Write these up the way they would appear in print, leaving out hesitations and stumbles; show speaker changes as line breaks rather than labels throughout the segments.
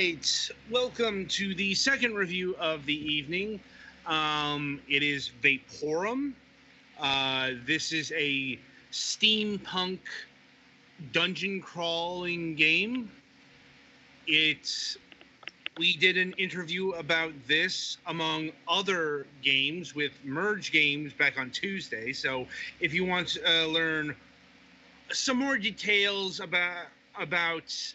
right, welcome to the second review of the evening. It is Vaporum. This is a steampunk dungeon crawling game. We did an interview about this among other games with Merge Games back on Tuesday. So if you want to learn some more details about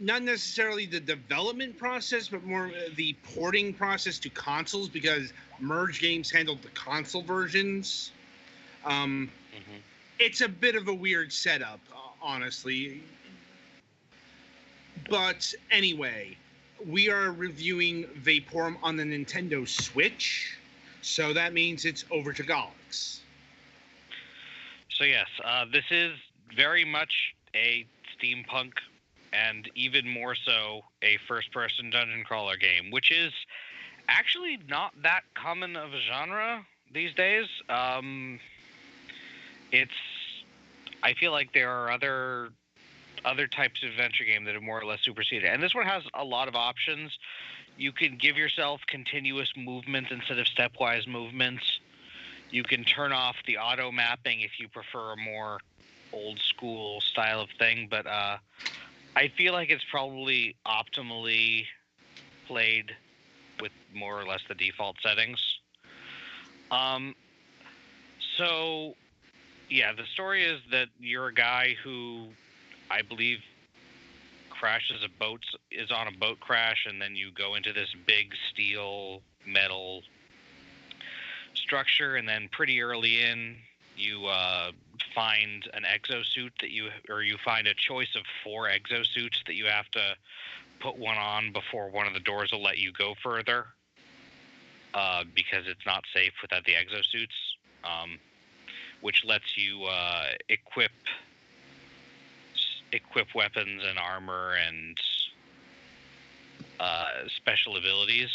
not necessarily the development process, but more the porting process to consoles, because Merge Games handled the console versions. It's a bit of a weird setup, honestly. But anyway, we are reviewing Vaporum on the Nintendo Switch, so that means it's over to Galax.
So yes, this is very much a steampunk, and even more so a first-person dungeon crawler game, which is actually not that common of a genre these days. I feel like there are other types of adventure game that have more or less superseded, and this one has a lot of options. You can give yourself continuous movement instead of stepwise movements. You can turn off the auto mapping if you prefer a more old school style of thing, but I feel like it's probably optimally played with more or less the default settings. So yeah, the story is that you're a guy who, I believe, is on a boat crash, and then you go into this big steel metal structure, and then pretty early in, you find an exosuit you find a choice of 4 exosuits that you have to put one on before one of the doors will let you go further, because it's not safe without the exosuits, which lets you equip weapons and armor and special abilities.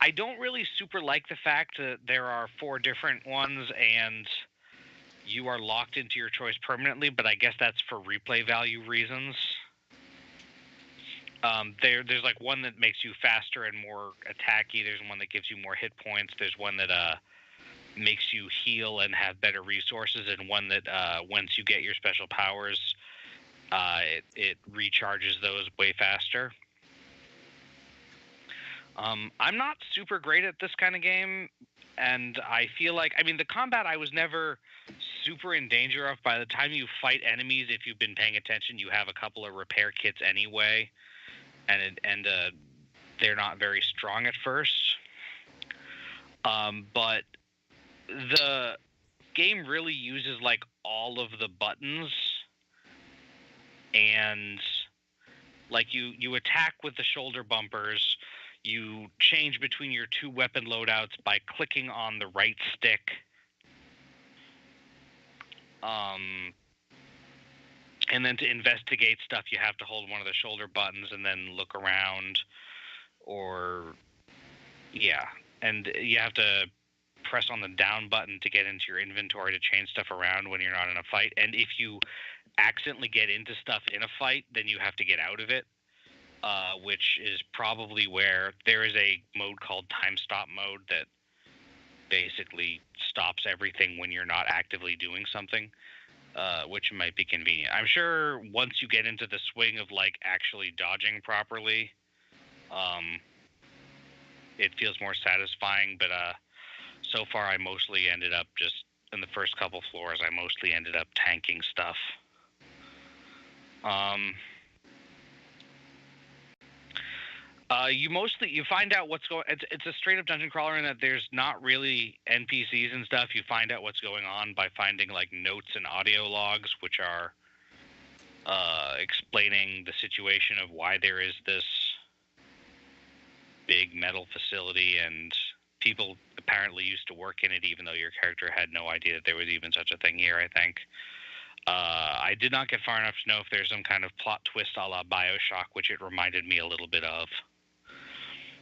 I don't really super like the fact that there are 4 different ones and you are locked into your choice permanently, but I guess that's for replay value reasons. There's like one that makes you faster and more attacky. There's one that gives you more hit points. There's one that makes you heal and have better resources, and one that once you get your special powers, it recharges those way faster. I'm not super great at this kind of game, and I feel like, the combat I was never super in danger of. By the time you fight enemies, if you've been paying attention, you have a couple of repair kits anyway, and they're not very strong at first. But the game really uses like all of the buttons, and like you attack with the shoulder bumpers. You change between your 2 weapon loadouts by clicking on the right stick. And then to investigate stuff, you have to hold one of the shoulder buttons and then look around. And you have to press on the down button to get into your inventory to change stuff around when you're not in a fight. And if you accidentally get into stuff in a fight, then you have to get out of it. Which is probably where there is a mode called time stop mode that basically stops everything when you're not actively doing something, which might be convenient. I'm sure once you get into the swing of like actually dodging properly, it feels more satisfying. But so far, I mostly ended up just in the first couple floors. I mostly ended up tanking stuff. You find out what's going. It's a straight up dungeon crawler in that there's not really NPCs and stuff. You find out what's going on by finding like notes and audio logs, which are explaining the situation of why there is this big metal facility, and people apparently used to work in it, even though your character had no idea that there was even such a thing here. I think. I did not get far enough to know if there's some kind of plot twist a la BioShock, which it reminded me a little bit of,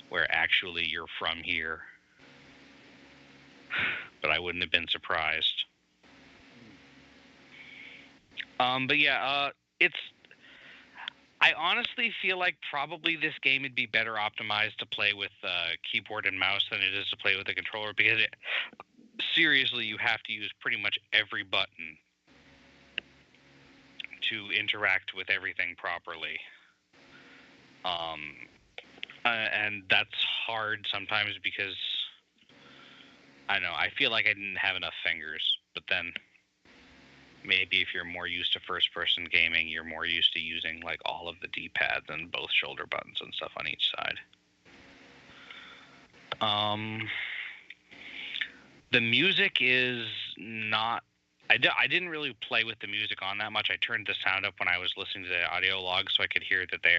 where actually you're from here. But I wouldn't have been surprised. But yeah, I honestly feel like probably this game would be better optimized to play with keyboard and mouse than it is to play with a controller, because seriously, you have to use pretty much every button to interact with everything properly. And that's hard sometimes because, I don't know, I feel like I didn't have enough fingers, but then maybe if you're more used to first-person gaming, you're more used to using like all of the D-pads and both shoulder buttons and stuff on each side. The music is not... I didn't really play with the music on that much. I turned the sound up when I was listening to the audio log so I could hear that they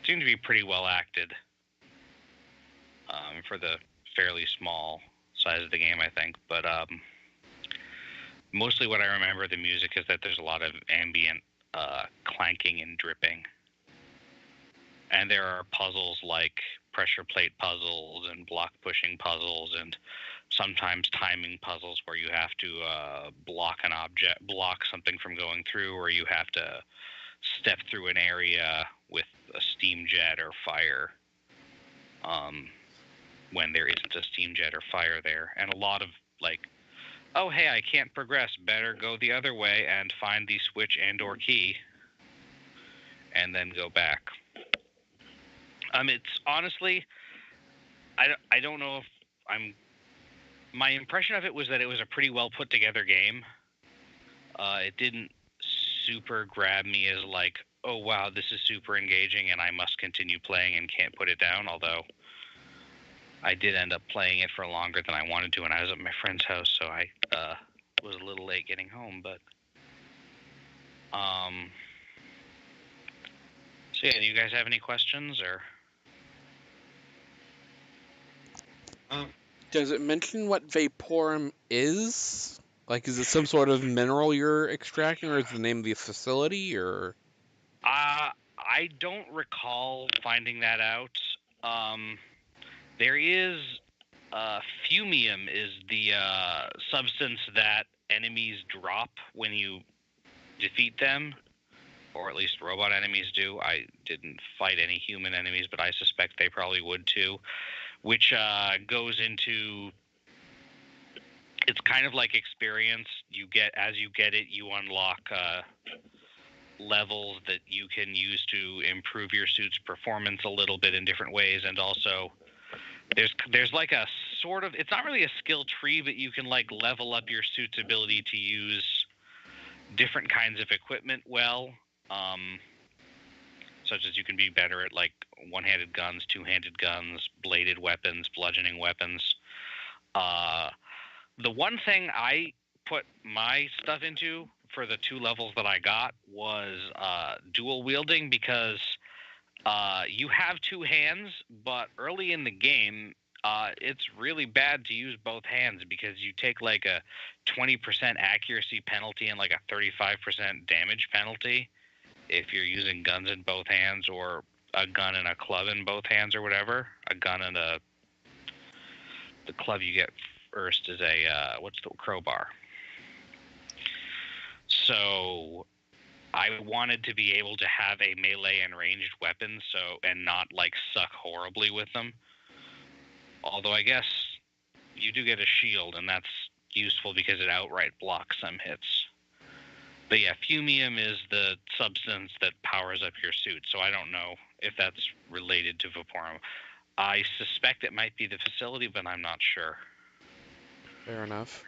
seem to be pretty well acted for the fairly small size of the game, I think. But mostly what I remember of the music is that there's a lot of ambient clanking and dripping. And there are puzzles like pressure plate puzzles and block pushing puzzles and sometimes timing puzzles where you have to block something from going through, or you have to step through an area with a steam jet or fire when there isn't a steam jet or fire there. And a lot of like, oh, hey, I can't progress. Better go the other way and find the switch and or key and then go back. It's honestly, I don't know if my impression of it was that it was a pretty well put together game. It didn't super grab me as like, oh, wow, this is super engaging and I must continue playing and can't put it down. Although I did end up playing it for longer than I wanted to when I was at my friend's house, so I was a little late getting home. But so yeah, do you guys have any questions or?
Does it mention what Vaporum is? Like, is it some sort of mineral you're extracting, or is it the name of the facility, or?
I don't recall finding that out. There is fumium is the substance that enemies drop when you defeat them, or at least robot enemies do. I didn't fight any human enemies, but I suspect they probably would too, which goes into... It's kind of like experience. As you get it, you unlock levels that you can use to improve your suit's performance a little bit in different ways, and also there's like a sort of... It's not really a skill tree, but you can like level up your suit's ability to use different kinds of equipment well, such as you can be better at like one-handed guns, two-handed guns, bladed weapons, bludgeoning weapons. The one thing I put my stuff into for the 2 levels that I got was dual wielding, because you have 2 hands, but early in the game, it's really bad to use both hands because you take like a 20% accuracy penalty and like a 35% damage penalty if you're using guns in both hands, or a gun and a club in both hands, or whatever. A gun and the club you get first is a what's the crowbar. So I wanted to be able to have a melee and ranged weapon, and not like suck horribly with them. Although I guess you do get a shield, and that's useful because it outright blocks some hits. But yeah, fumium is the substance that powers up your suit, so I don't know if that's related to Vaporum. I suspect it might be the facility, but I'm not sure.
Fair enough.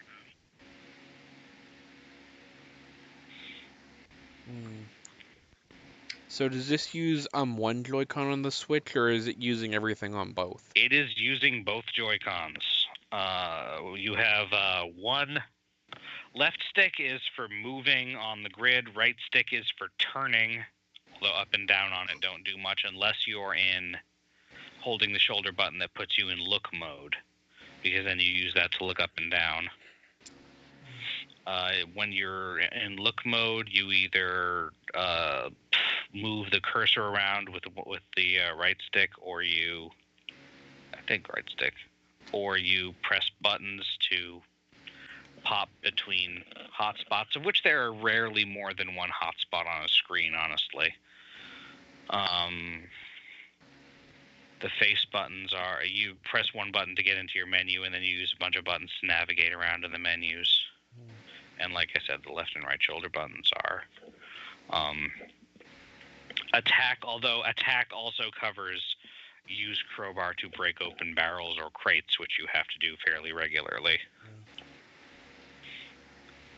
So does this use one Joy-Con on the Switch, or is it using everything on both?
It is using both Joy-Cons. You have one... Left stick is for moving on the grid. Right stick is for turning, although up and down on it don't do much unless you're in holding the shoulder button that puts you in look mode, because then you use that to look up and down. When you're in look mode, you either move the cursor around with the right stick, or right stick, or you press buttons to pop between hotspots, of which there are rarely more than one hotspot on a screen, honestly. The face buttons are, you press one button to get into your menu, and then you use a bunch of buttons to navigate around in the menus. And like I said, the left and right shoulder buttons are attack, although attack also covers use crowbar to break open barrels or crates, which you have to do fairly regularly.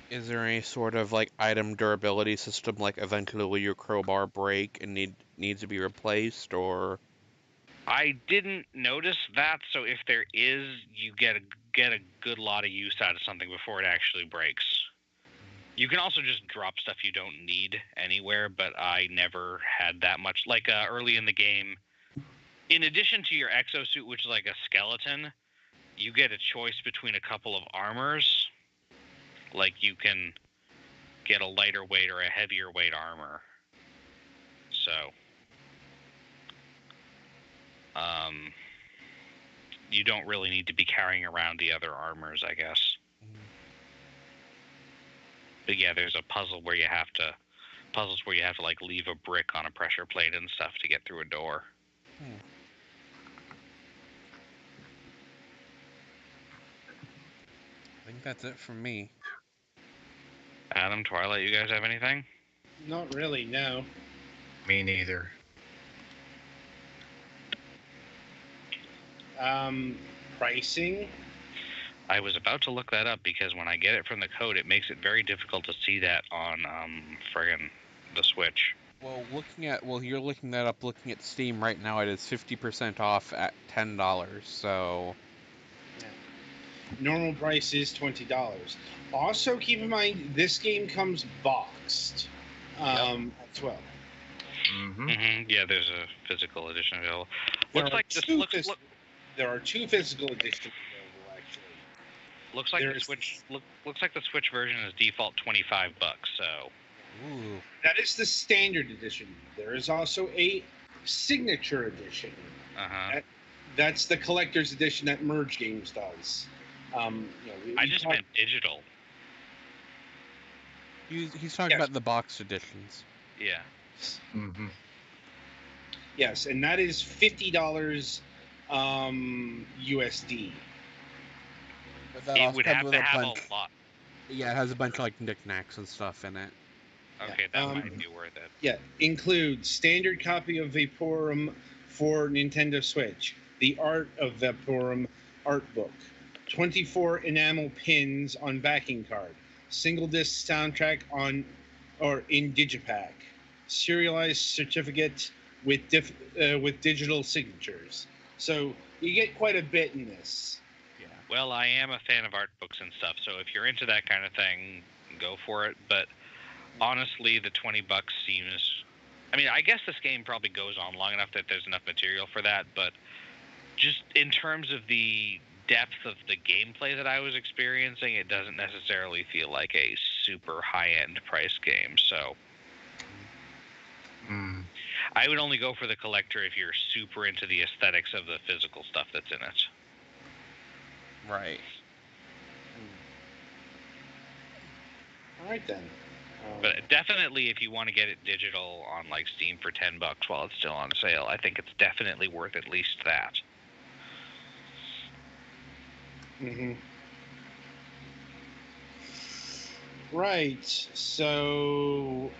Is there any sort of like item durability system, like eventually will your crowbar break and needs to be replaced, or?
I didn't notice that, so if there is, you get a good lot of use out of something before it actually breaks. You can also just drop stuff you don't need anywhere, but I never had that much. Like early in the game, in addition to your exosuit, which is like a skeleton, you get a choice between a couple of armors. Like you can get a lighter weight or a heavier weight armor. So, you don't really need to be carrying around the other armors, I guess. But yeah, there's a puzzles where you have to like leave a brick on a pressure plate and stuff to get through a door.
I think that's it from me.
Adam, Twilight, you guys have anything?
Not really, no.
Me neither.
Pricing?
I was about to look that up because when I get it from the code, it makes it very difficult to see that on friggin' the Switch.
Well, you're looking that up. Looking at Steam right now, it is 50% off at $10. So.
Normal price is $20. Also, keep in mind this game comes boxed as well.
Yeah, there's a physical edition available.
There are two physical editions available, actually.
Looks like the Switch version is default $25. So.
Ooh.
That is the standard edition. There is also a signature edition. That's the collector's edition that Merge Games does.
I just meant digital.
He's talking about the boxed editions.
Yeah.
Yes, and that is $50 USD.
But that
It would have to have a lot.
Yeah, it has a bunch of like knickknacks and stuff in it.
Okay, that might be worth it.
Yeah, includes standard copy of Vaporum for Nintendo Switch, the Art of Vaporum art book, 24 enamel pins on backing card, single disc soundtrack in Digipack, serialized certificate with digital signatures. So you get quite a bit in this.
Yeah. Well, I am a fan of art books and stuff, so if you're into that kind of thing, go for it. But honestly, the $20 seems. I mean, I guess this game probably goes on long enough that there's enough material for that, but just in terms of the depth of the gameplay that I was experiencing, it doesn't necessarily feel like a super high-end price game. So I would only go for the collector if you're super into the aesthetics of the physical stuff that's in it.
Right.
All right then.
But definitely, if you want to get it digital on like Steam for $10 while it's still on sale, I think it's definitely worth at least that.
Right. So,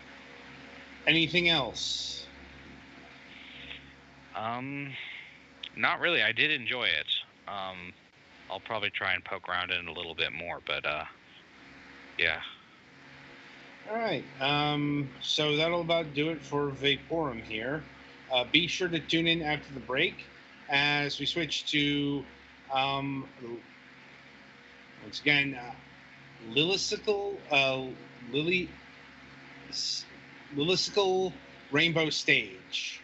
anything else?
Not really. I did enjoy it. I'll probably try and poke around in it a little bit more, but yeah.
All right. So that'll about do it for Vaporum here. Be sure to tune in after the break as we switch to once again Lilisical Rainbow Stage.